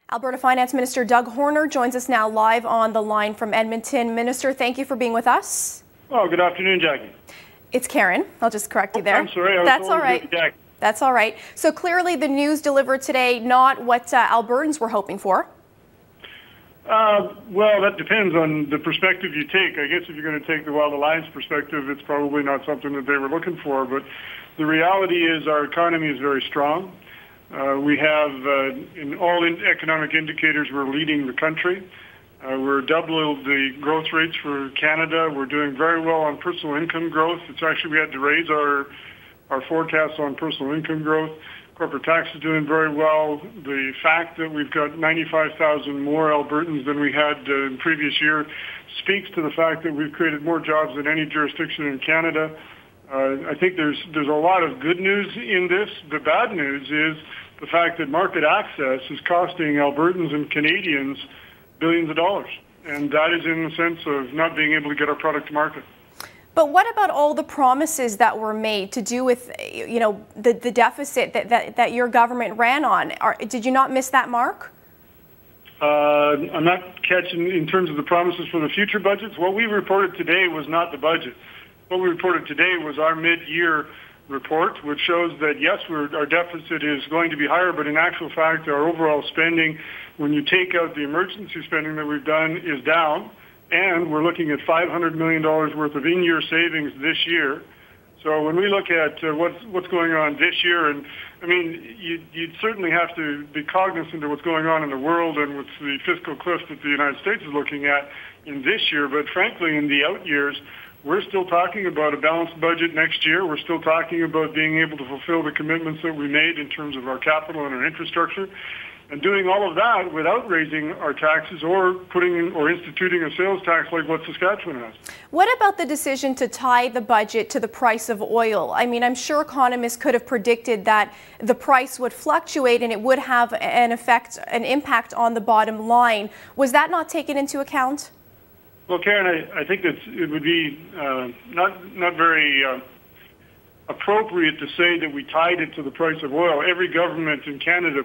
Alberta Finance Minister Doug Horner joins us now live on the line from Edmonton. Minister, thank you for being with us. Oh, good afternoon, Jackie. It's Karen. I'll just correct you there. I'm sorry. That's all right. That's all right. So clearly the news delivered today, not what Albertans were hoping for. Well, that depends on the perspective you take. I guess if you're going to take the Wild Alliance perspective, it's probably not something that they were looking for. But the reality is our economy is very strong. We have, in all economic indicators, we're leading the country. We're double the growth rates for Canada. We're doing very well on personal income growth. It's actually, we had to raise our forecasts on personal income growth. Corporate tax is doing very well. The fact that we've got 95,000 more Albertans than we had in previous year speaks to the fact that we've created more jobs than any jurisdiction in Canada. I think there's a lot of good news in this. The bad news is the fact that market access is costing Albertans and Canadians billions of dollars. And that is in the sense of not being able to get our product to market. But what about all the promises that were made to do with, you know, the deficit that your government ran on? Did you not miss that mark? I'm not catching in terms of the promises for the future budgets. What we reported today was not the budget. What we reported today was our mid-year report, which shows that, yes, our deficit is going to be higher, but in actual fact, our overall spending, when you take out the emergency spending that we've done, is down. And we're looking at $500 million worth of in-year savings this year. So when we look at what's going on this year, and I mean, you'd certainly have to be cognizant of what's going on in the world and with the fiscal cliff that the United States is looking at in this year. But frankly, in the out years, we're still talking about a balanced budget next year. We're still talking about being able to fulfill the commitments that we made in terms of our capital and our infrastructure. And doing all of that without raising our taxes or instituting a sales tax like what Saskatchewan has. What about the decision to tie the budget to the price of oil? I mean, I'm sure economists could have predicted that the price would fluctuate and it would have an impact on the bottom line. Was that not taken into account? Well, Karen, I think that it would be not very appropriate to say that we tied it to the price of oil. Every government in Canada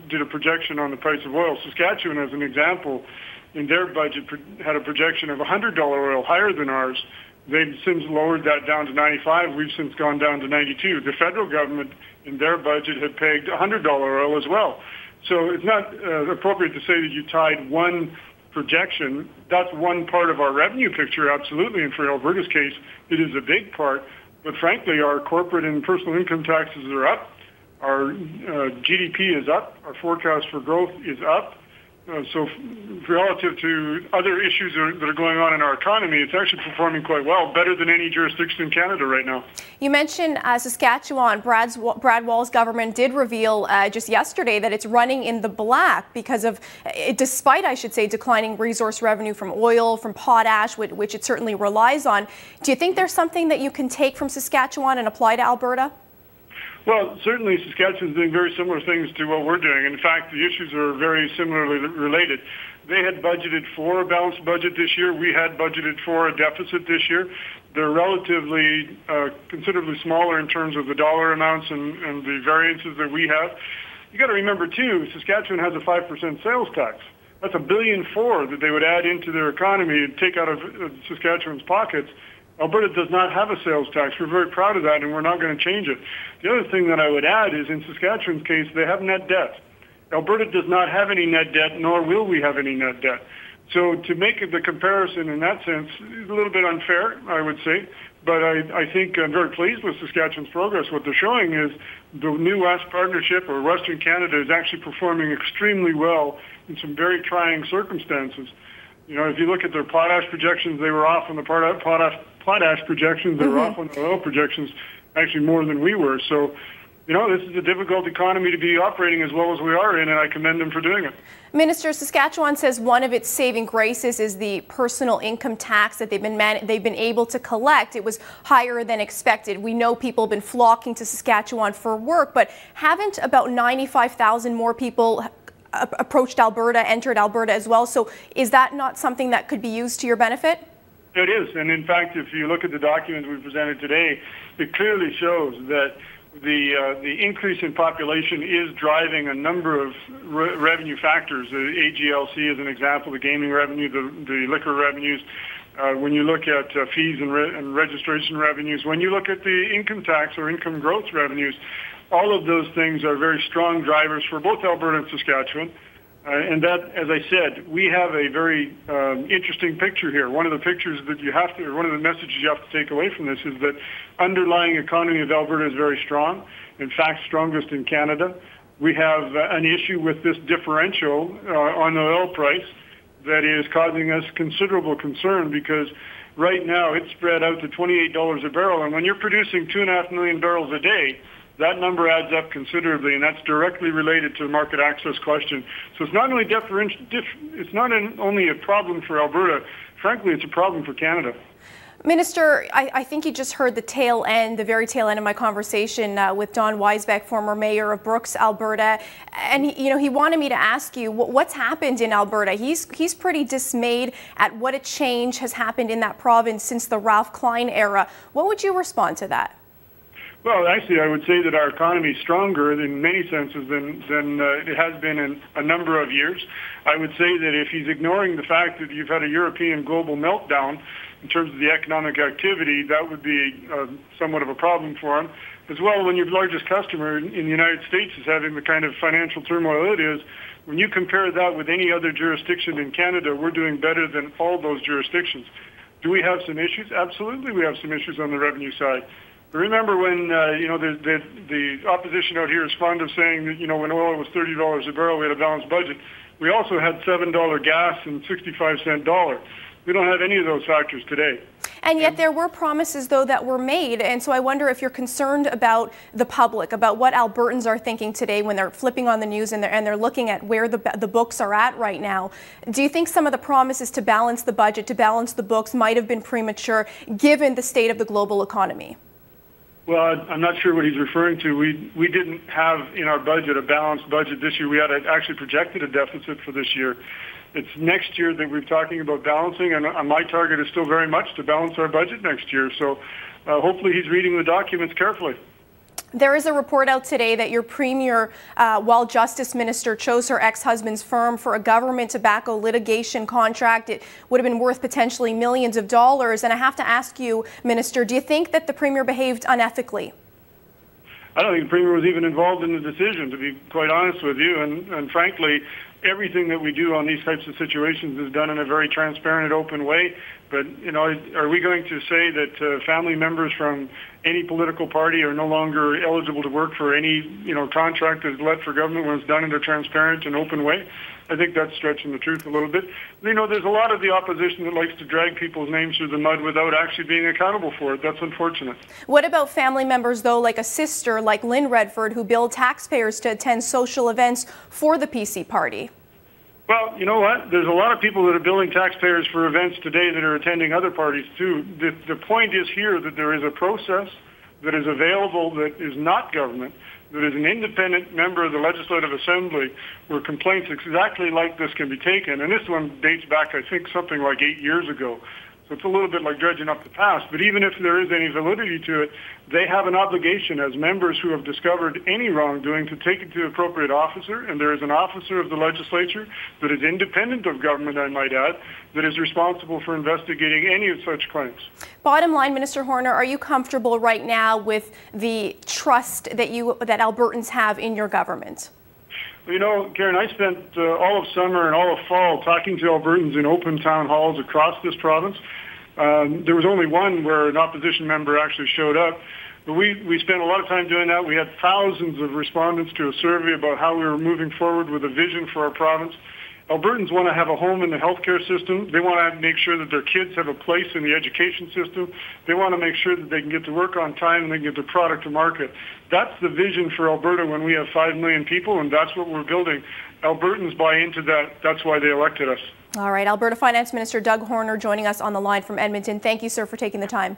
did a projection on the price of oil. Saskatchewan, as an example, in their budget had a projection of $100 oil, higher than ours. They've since lowered that down to 95. We've since gone down to 92. The federal government in their budget had pegged $100 oil as well. So it's not appropriate to say that you tied one projection. That's one part of our revenue picture, absolutely, and for Alberta's case, it is a big part. But frankly, our corporate and personal income taxes are up. Our GDP is up. Our forecast for growth is up. So relative to other issues that are going on in our economy, it's actually performing quite well, better than any jurisdiction in Canada right now. You mentioned Saskatchewan. Brad Wall's government did reveal just yesterday that it's running in the black because of, despite, I should say, declining resource revenue from oil, from potash, which it certainly relies on. Do you think there's something that you can take from Saskatchewan and apply to Alberta? Well, certainly Saskatchewan's doing very similar things to what we're doing. In fact, the issues are very similarly related. They had budgeted for a balanced budget this year. We had budgeted for a deficit this year. They're relatively considerably smaller in terms of the dollar amounts and the variances that we have. You got to remember, too, Saskatchewan has a 5% sales tax. That's $1.4 billion that they would add into their economy and take out of Saskatchewan's pockets. Alberta does not have a sales tax. We're very proud of that, and we're not going to change it. The other thing that I would add is, in Saskatchewan's case, they have net debt. Alberta does not have any net debt, nor will we have any net debt. So to make the comparison in that sense is a little bit unfair, I would say. But I think I'm very pleased with Saskatchewan's progress. What they're showing is the new West Partnership, or Western Canada, is actually performing extremely well in some very trying circumstances. You know, if you look at their potash projections, they were off on the potash projections. They were off on the oil projections, actually more than we were. So, you know, this is a difficult economy to be operating as well as we are in, and I commend them for doing it. Minister, Saskatchewan says one of its saving graces is the personal income tax that they've been able to collect. It was higher than expected. We know people have been flocking to Saskatchewan for work, but haven't about 95,000 more people approached Alberta, entered Alberta as well? So is that not something that could be used to your benefit? It is, and in fact, if you look at the documents we presented today, it clearly shows that the increase in population is driving a number of revenue factors. The AGLC is an example, the gaming revenue, the liquor revenues. When you look at fees and registration revenues, when you look at the income tax or income growth revenues, all of those things are very strong drivers for both Alberta and Saskatchewan. And that, as I said, we have a very interesting picture here. One of the pictures that you have to, or one of the messages you have to take away from this is that underlying economy of Alberta is very strong. In fact, strongest in Canada. We have an issue with this differential on the oil price that is causing us considerable concern because right now it's spread out to $28 a barrel. And when you're producing 2.5 million barrels a day, that number adds up considerably, and that's directly related to the market access question. So it's not only it's not only a problem for Alberta. Frankly, it's a problem for Canada. Minister, I think you just heard the very tail end of my conversation with Don Weisbeck, former mayor of Brooks, Alberta, and he wanted me to ask you what's happened in Alberta. He's pretty dismayed at what a change has happened in that province since the Ralph Klein era. What would you respond to that? Well, actually, I would say that our economy is stronger in many senses than it has been in a number of years. I would say that if he's ignoring the fact that you've had a European global meltdown in terms of the economic activity, that would be somewhat of a problem for him. As well, when your largest customer in the United States is having the kind of financial turmoil it is, when you compare that with any other jurisdiction in Canada, we're doing better than all those jurisdictions. Do we have some issues? Absolutely, we have some issues on the revenue side. Remember when, the opposition out here is fond of saying that, when oil was $30 a barrel, we had a balanced budget. We also had $7 gas and 65-cent dollar. We don't have any of those factors today. And yet there were promises, though, that were made. And so I wonder if you're concerned about the public, about what Albertans are thinking today when they're flipping on the news and they're looking at where the books are at right now. Do you think some of the promises to balance the budget, to balance the books, might have been premature given the state of the global economy? Well, I'm not sure what he's referring to. We didn't have in our budget a balanced budget this year. We had actually projected a deficit for this year. It's next year that we're talking about balancing, and my target is still very much to balance our budget next year. So hopefully he's reading the documents carefully. There is a report out today that your premier, while Justice Minister, chose her ex-husband's firm for a government tobacco litigation contract. It would have been worth potentially millions of dollars. And I have to ask you, Minister, do you think that the premier behaved unethically? I don't think the premier was even involved in the decision, to be quite honest with you. And frankly, everything that we do on these types of situations is done in a very transparent and open way. But, are we going to say that family members from any political party are no longer eligible to work for any, contract that's let for government when it's done in a transparent and open way? I think that's stretching the truth a little bit. There's a lot of the opposition that likes to drag people's names through the mud without actually being accountable for it. That's unfortunate. What about family members, though, like a sister like Lynn Redford, who billed taxpayers to attend social events for the PC party? Well, you know what? There's a lot of people that are billing taxpayers for events today that are attending other parties, too. The point is here that there is a process that is available that is not government, that is an independent member of the Legislative Assembly where complaints exactly like this can be taken. And this one dates back, I think, something like 8 years ago. So it's a little bit like dredging up the past. But even if there is any validity to it, they have an obligation as members who have discovered any wrongdoing to take it to the appropriate officer. And there is an officer of the legislature that is independent of government, I might add, that is responsible for investigating any of such claims. Bottom line, Minister Horner, are you comfortable right now with the trust that Albertans have in your government? Well, Karen, I spent all of summer and all of fall talking to Albertans in open town halls across this province. There was only one where an opposition member actually showed up. But we spent a lot of time doing that. We had thousands of respondents to a survey about how we were moving forward with a vision for our province. Albertans want to have a home in the healthcare system. They want to make sure that their kids have a place in the education system. They want to make sure that they can get to work on time and they can get their product to market. That's the vision for Alberta when we have 5 million people, and that's what we're building. Albertans buy into that. That's why they elected us. All right. Alberta Finance Minister Doug Horner joining us on the line from Edmonton. Thank you, sir, for taking the time.